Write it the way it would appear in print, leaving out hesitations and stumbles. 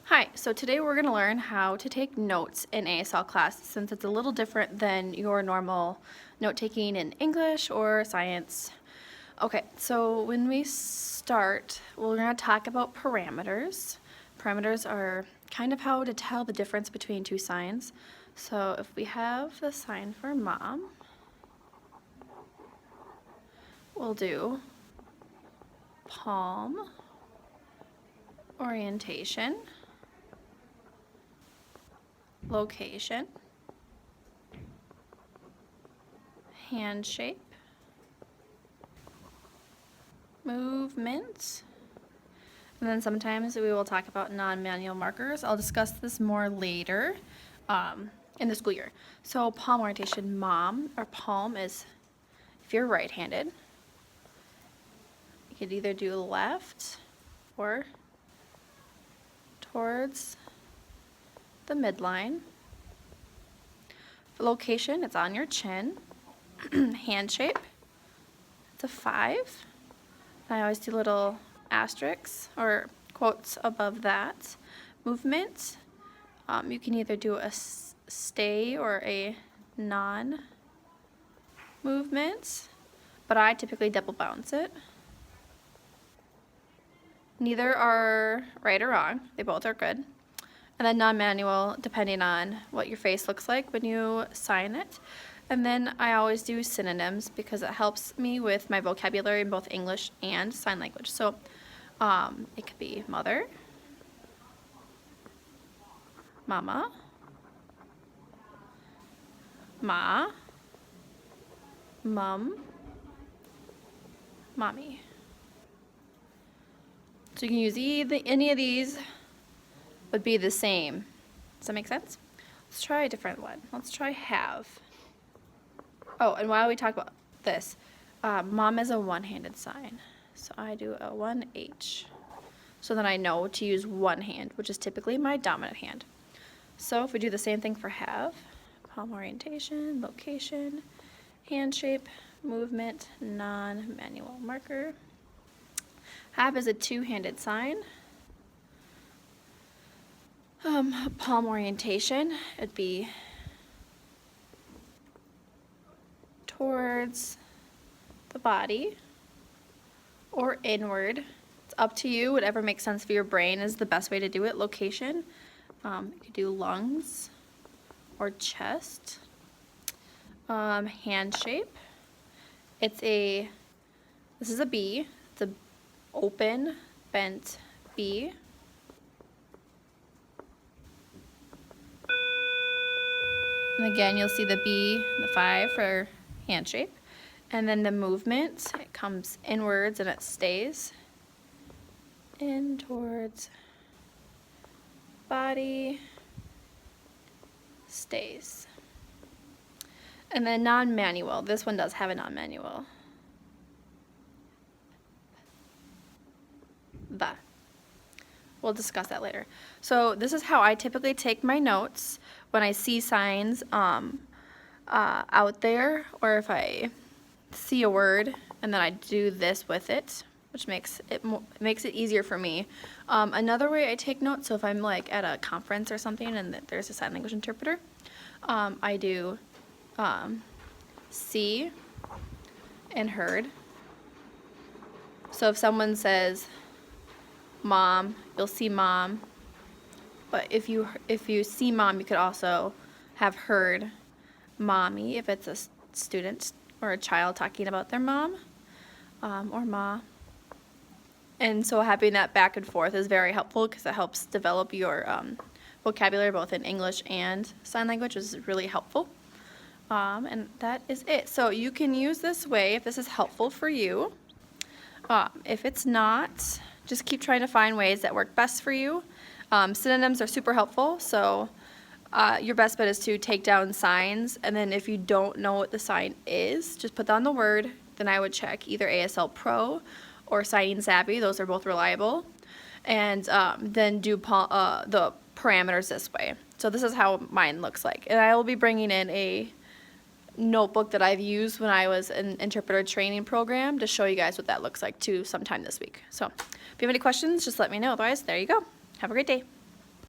Hi, so today we're going to learn how to take notes in ASL class since it's a little different than your normal note-taking in English or science. Okay, so when we start, we're going to talk about parameters. Parameters are kind of how to tell the difference between two signs. So if we have the sign for mom, we'll do palm orientation, location, hand shape, movement, and then sometimes we will talk about non-manual markers. I'll discuss this more later in the school year. So palm orientation, mom, or palm is if you're right-handed. You could either do left or towards the midline. For location, it's on your chin. Hand shape, it's a 5. I always do little asterisks or quotes above that. Movement, you can either do a stay or a non-movement, but I typically double bounce it. Neither are right or wrong, they both are good. And then non-manual, depending on what your face looks like when you sign it. And then I always do synonyms because it helps me with my vocabulary in both English and sign language. So it could be mother, mama, ma, mum, mommy. So you can use any of these would be the same. Does that make sense? Let's try a different one. Let's try have. Oh, and while we talk about this, mom is a one-handed sign. So I do a 1H. So then I know to use one hand, which is typically my dominant hand. So if we do the same thing for have, palm orientation, location, hand shape, movement, non-manual marker. Have is a two-handed sign. Palm orientation, it'd be towards the body or inward. It's up to you, whatever makes sense for your brain is the best way to do it. Location, you could do lungs or chest. Hand shape, this is a B, it's a open, bent B. And again, you'll see the B, the 5 for hand shape. And then the movement, it comes inwards and it stays. In towards body, stays. And then non-manual, this one does have a non-manual. The. We'll discuss that later. So this is how I typically take my notes when I see signs out there, or if I see a word and then I do this with it, which makes it easier for me. Another way I take notes, so if I'm like at a conference or something and there's a sign language interpreter, I do see and heard. So if someone says mom, you'll see mom, but if you see mom, you could also have heard mommy if it's a student or a child talking about their mom, or ma. And so having that back and forth is very helpful because it helps develop your vocabulary both in English and sign language, which is really helpful. And that is it. So you can use this way if this is helpful for you. If it's not, just keep trying to find ways that work best for you. Synonyms are super helpful, so your best bet is to take down signs, and then if you don't know what the sign is, just put down the word. Then I would check either ASL Pro or Signing Savvy. Those are both reliable. And then do the parameters this way. So this is how mine looks like. And I will be bringing in a notebook that I've used when I was in interpreter training program to show you guys what that looks like too sometime this week. So if you have any questions, just let me know. Otherwise, there you go. Have a great day.